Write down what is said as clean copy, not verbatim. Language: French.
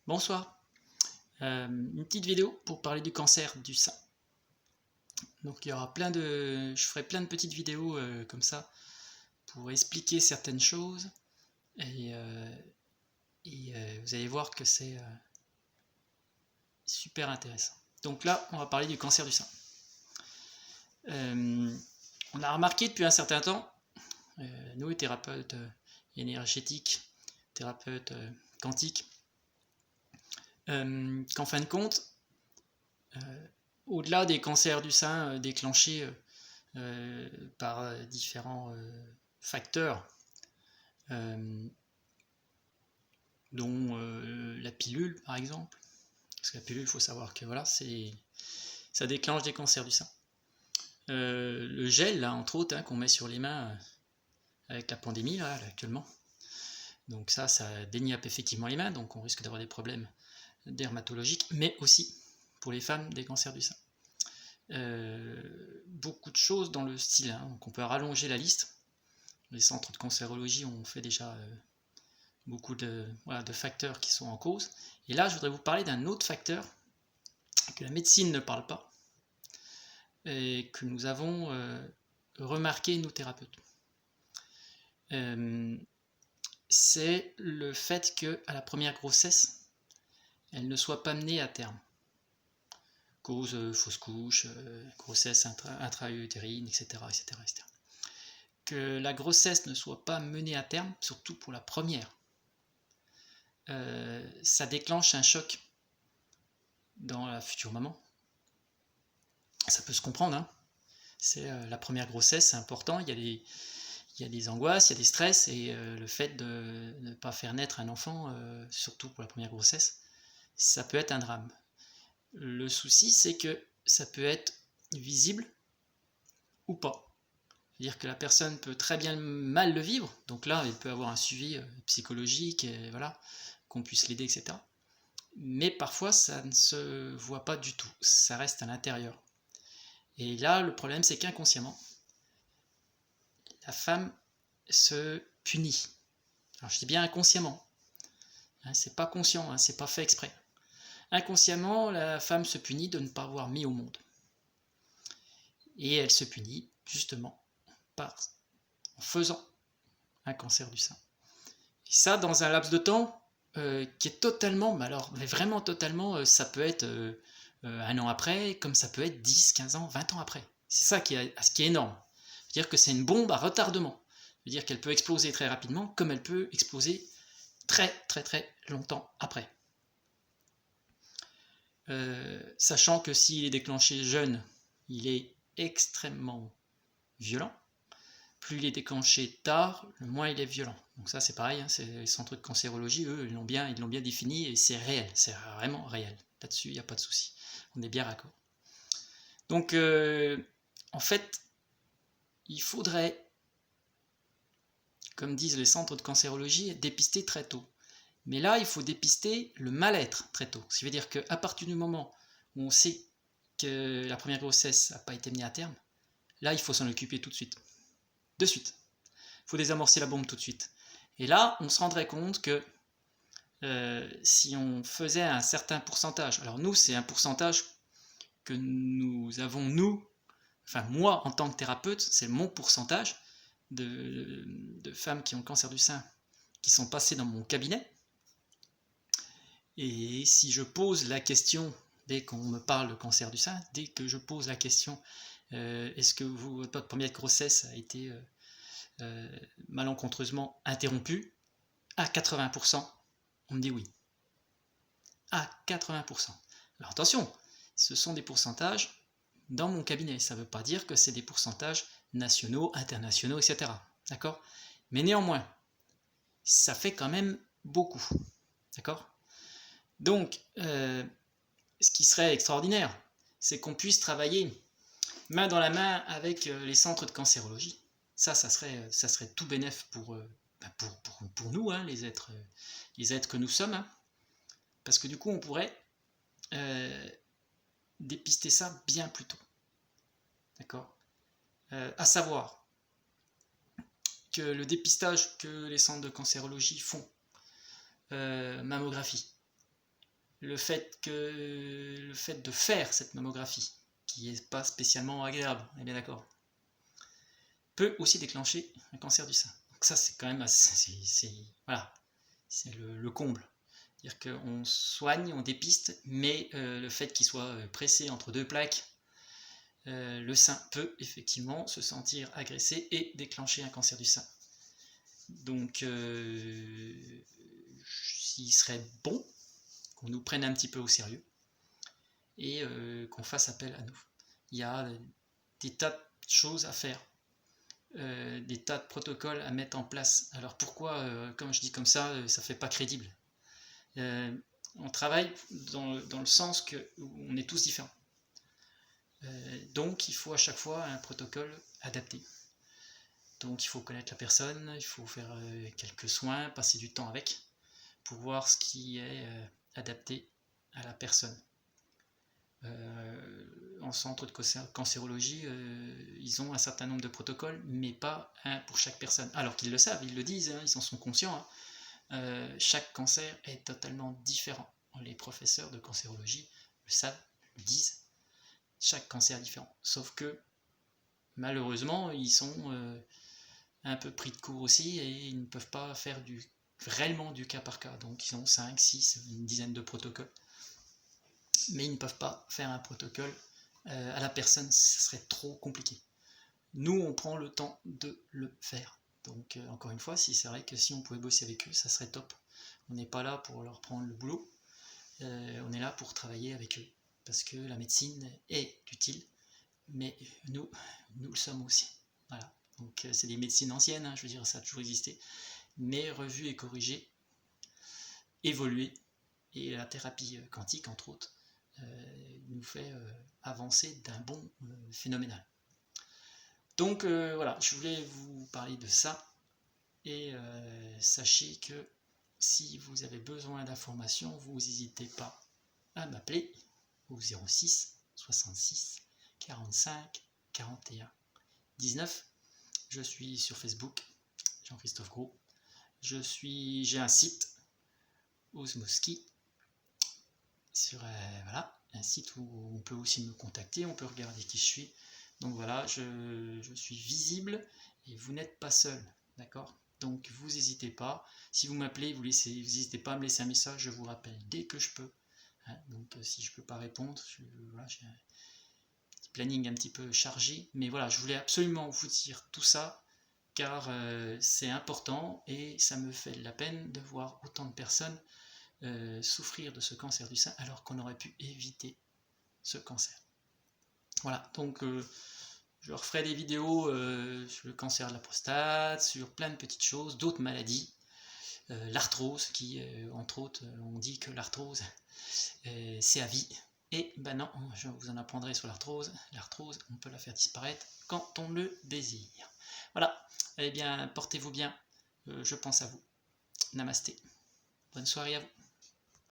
Bonsoir, une petite vidéo pour parler du cancer du sein. Donc il y aura je ferai plein de petites vidéos comme ça pour expliquer certaines choses et, vous allez voir que c'est super intéressant. Donc là, on va parler du cancer du sein. On a remarqué depuis un certain temps, nous thérapeutes énergétiques, thérapeutes quantiques, qu'en fin de compte, au-delà des cancers du sein déclenchés par différents facteurs, dont la pilule par exemple, parce que la pilule, il faut savoir que voilà, ça déclenche des cancers du sein. Le gel, là, entre autres, qu'on met sur les mains avec la pandémie là, actuellement, donc ça déniape effectivement les mains, donc on risque d'avoir des problèmes dermatologiques, mais aussi pour les femmes des cancers du sein. Beaucoup de choses dans le style, donc on peut rallonger la liste. Les centres de cancérologie ont fait déjà beaucoup de facteurs qui sont en cause. Et là, je voudrais vous parler d'un autre facteur que la médecine ne parle pas et que nous avons remarqué, nous thérapeutes. C'est le fait qu'à la première grossesse, elle ne soit pas menée à terme. Cause fausse couche, grossesse intra-utérine, etc., etc., etc. Que la grossesse ne soit pas menée à terme, surtout pour la première, ça déclenche un choc dans la future maman. Ça peut se comprendre, hein. C'est la première grossesse, c'est important, il y a des angoisses, il y a des stress, et le fait de ne pas faire naître un enfant, surtout pour la première grossesse, ça peut être un drame. Le souci, c'est que ça peut être visible ou pas. C'est-à-dire que la personne peut très bien mal le vivre, donc là, il peut avoir un suivi psychologique, et voilà, qu'on puisse l'aider, etc. Mais parfois, ça ne se voit pas du tout, ça reste à l'intérieur. Et là, le problème, c'est qu'inconsciemment, la femme se punit. Alors, je dis bien inconsciemment, c'est pas conscient, c'est pas fait exprès. Inconsciemment, la femme se punit de ne pas avoir mis au monde. Et elle se punit, justement, en faisant un cancer du sein. Et ça, dans un laps de temps qui est totalement, mais vraiment totalement, ça peut être un an après, comme ça peut être 10, 15 ans, 20 ans après. C'est ça qui est énorme. C'est-à-dire que c'est une bombe à retardement. C'est-à-dire qu'elle peut exploser très rapidement, comme elle peut exploser très très très longtemps après. Sachant que s'il est déclenché jeune, il est extrêmement violent. Plus il est déclenché tard, le moins il est violent. Donc ça c'est pareil, c'est les centres de cancérologie, eux, ils l'ont bien défini, et c'est réel, c'est vraiment réel. Là-dessus, il n'y a pas de souci. On est bien raccord. Donc en fait, il faudrait, comme disent les centres de cancérologie, dépister très tôt. Mais là, il faut dépister le mal-être très tôt. Ce qui veut dire qu'à partir du moment où on sait que la première grossesse n'a pas été menée à terme, là, il faut s'en occuper tout de suite. De suite. Il faut désamorcer la bombe tout de suite. Et là, on se rendrait compte que si on faisait un certain pourcentage, alors nous, c'est un pourcentage que nous avons, enfin moi, en tant que thérapeute, c'est mon pourcentage de femmes qui ont le cancer du sein qui sont passées dans mon cabinet. Et si je pose la question, dès qu'on me parle de cancer du sein, dès que je pose la question, est-ce que votre première grossesse a été malencontreusement interrompue, à 80%, on me dit oui. À 80%. Alors attention, ce sont des pourcentages dans mon cabinet. Ça ne veut pas dire que c'est des pourcentages nationaux, internationaux, etc. D'accord ? Mais néanmoins, ça fait quand même beaucoup. D'accord ? Donc, ce qui serait extraordinaire, c'est qu'on puisse travailler main dans la main avec les centres de cancérologie. Ça serait tout bénef pour nous, les êtres que nous sommes. Parce que du coup, on pourrait dépister ça bien plus tôt. D'accord ? À savoir que le dépistage que les centres de cancérologie font, mammographie, le fait de faire cette mammographie, qui n'est pas spécialement agréable, on est bien d'accord, peut aussi déclencher un cancer du sein. Donc ça, c'est quand même voilà, c'est le comble. C'est-à-dire qu'on soigne, on dépiste, mais le fait qu'il soit pressé entre deux plaques, le sein peut effectivement se sentir agressé et déclencher un cancer du sein. Donc, il serait bon qu'on nous prenne un petit peu au sérieux et qu'on fasse appel à nous. Il y a des tas de choses à faire, des tas de protocoles à mettre en place. Alors pourquoi, comme je dis comme ça, ça fait pas crédible? On travaille dans le sens qu'on est tous différents. Donc il faut à chaque fois un protocole adapté. Donc il faut connaître la personne, il faut faire quelques soins, passer du temps avec, pour voir ce qui est adapté à la personne. En centre de cancérologie, ils ont un certain nombre de protocoles, mais pas un pour chaque personne. Alors qu'ils le savent, ils le disent, hein, ils en sont conscients. Hein. Chaque cancer est totalement différent. Les professeurs de cancérologie le savent, le disent. Chaque cancer est différent. Sauf que, malheureusement, ils sont un peu pris de court aussi et ils ne peuvent pas faire réellement du cas par cas. Donc ils ont 5, 6, une dizaine de protocoles. Mais ils ne peuvent pas faire un protocole à la personne, ce serait trop compliqué. Nous, on prend le temps de le faire. Donc encore une fois, c'est vrai que si on pouvait bosser avec eux, ça serait top. On n'est pas là pour leur prendre le boulot, on est là pour travailler avec eux. Parce que la médecine est utile, mais nous le sommes aussi. Voilà. Donc c'est des médecines anciennes, hein, je veux dire, ça a toujours existé, mais revues et corrigées, évoluées, et la thérapie quantique, entre autres, nous fait avancer d'un bond phénoménal. Donc voilà, je voulais vous parler de ça, et sachez que si vous avez besoin d'informations, vous n'hésitez pas à m'appeler au 06 66 45 41 19. Je suis sur Facebook, Jean-Christophe Gros. J'ai un site, Osmoski, sur voilà, un site où on peut aussi me contacter, on peut regarder qui je suis. Donc voilà, je suis visible et vous n'êtes pas seul, d'accord? Donc vous n'hésitez pas. Si vous m'appelez, vous n'hésitez pas à me laisser un message, je vous rappelle dès que je peux. Hein, donc si je ne peux pas répondre, voilà, j'ai un petit planning un petit peu chargé. Mais voilà, je voulais absolument vous dire tout ça, car c'est important et ça me fait de la peine de voir autant de personnes souffrir de ce cancer du sein alors qu'on aurait pu éviter ce cancer. Voilà, donc je referai des vidéos sur le cancer de la prostate, sur plein de petites choses, d'autres maladies, l'arthrose, qui entre autres, on dit que l'arthrose c'est à vie, et ben non, je vous en apprendrai sur l'arthrose. L'arthrose, on peut la faire disparaître quand on le désire. Voilà, eh bien portez-vous bien, je pense à vous. Namasté, bonne soirée à vous.